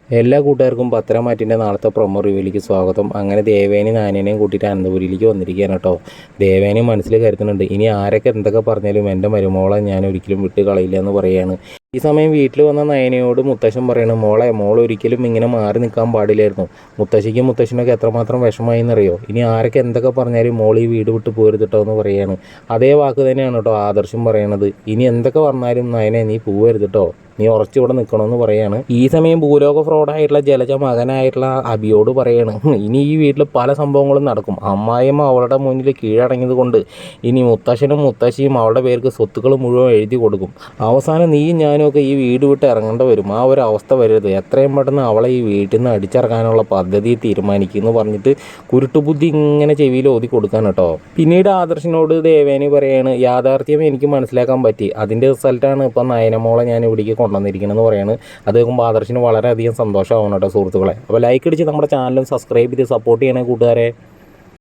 എല്ലാ കൂട്ടുകാർക്കും പത്തരമാറ്റിൻ്റെ നാളത്തെ പ്രൊമോ റിവ്യൂയിലേക്ക് സ്വാഗതം. അങ്ങനെ ദേവേനി നാനേനെയും കൂട്ടിയിട്ട് അനന്തപുരിയിലേക്ക് വന്നിരിക്കുകയാണ് കേട്ടോ. ദേവേനി മനസ്സിൽ കരുതുന്നുണ്ട്, ഇനി ആരൊക്കെ എന്തൊക്കെ പറഞ്ഞാലും എൻ്റെ മരുമോളെ ഞാൻ ഒരിക്കലും വിട്ട് കളയില്ല എന്ന് പറയുകയാണ്. ഈ സമയം വീട്ടിൽ വന്ന നയനയോട് മുത്തശ്ശൻ പറയണം, മോൾ ഒരിക്കലും ഇങ്ങനെ മാറി നിൽക്കാൻ പാടില്ലായിരുന്നു. മുത്തശ്ശിക്കും മുത്തശ്ശനൊക്കെ എത്രമാത്രം വിഷമായി എന്നറിയോ. ഇനി ആരൊക്കെ എന്തൊക്കെ പറഞ്ഞാലും മോൾ ഈ വീട് വിട്ട് പോരുത് കേട്ടോ എന്ന് പറയുകയാണ്. അതേ വാക്ക് തന്നെയാണ് കേട്ടോ ആദർശം പറയണത്. ഇനി എന്തൊക്കെ പറഞ്ഞാലും നയനെ നീ പോവരുത് കേട്ടോ, നീ ഉറച്ചിവിടെ നിൽക്കണമെന്ന് പറയാണ്. ഈ സമയം ഭൂലോക ഫ്രോഡായിട്ടുള്ള ജലജ മകനായിട്ടുള്ള അബിയോട് പറയാണ്, ഇനി ഈ വീട്ടിൽ പല സംഭവങ്ങളും നടക്കും. അമ്മായിയമ്മ അവളുടെ മുന്നിൽ കീഴടങ്ങിയത് കൊണ്ട് ഇനി മുത്തശ്ശനും മുത്തശ്ശിയും അവളുടെ പേർക്ക് സ്വത്തുക്കൾ മുഴുവൻ എഴുതി കൊടുക്കും. അവസാനം നീയും ഞാനും ഒക്കെ ഈ വീട് വിട്ട് ഇറങ്ങേണ്ടി വരും. ആ ഒരു അവസ്ഥ വരരുത്. എത്രയും പെട്ടെന്ന് അവളെ ഈ വീട്ടിൽ നിന്ന് അടിച്ചിറക്കാനുള്ള പദ്ധതി തീരുമാനിക്കും എന്ന് പറഞ്ഞിട്ട് കുരുട്ടുബുദ്ധി ഇങ്ങനെ ചെവിയിൽ ഓതി കൊടുക്കാൻ കേട്ടോ. പിന്നീട് ആദർശിനോട് ദേവേനി പറയാണ്, യാഥാർത്ഥ്യം എനിക്ക് മനസ്സിലാക്കാൻ പറ്റി. അതിൻ്റെ റിസൾട്ടാണ് ഇപ്പം നയനമോളെ ഞാൻ ഇവിടേക്ക് കൊണ്ടുവന്നിരിക്കണമെന്ന് പറയാണ്. അത് കേൾക്കുമ്പോൾ ആദർശിന് വളരെയധികം സന്തോഷമാവണം കേട്ടോ സുഹൃത്തുക്കളെ. അപ്പോൾ ലൈക്ക് അടിച്ച് നമ്മുടെ ചാനലും സബ്സ്ക്രൈബ് ചെയ്ത് സപ്പോർട്ട് ചെയ്യണേ കൂട്ടുകാരെ.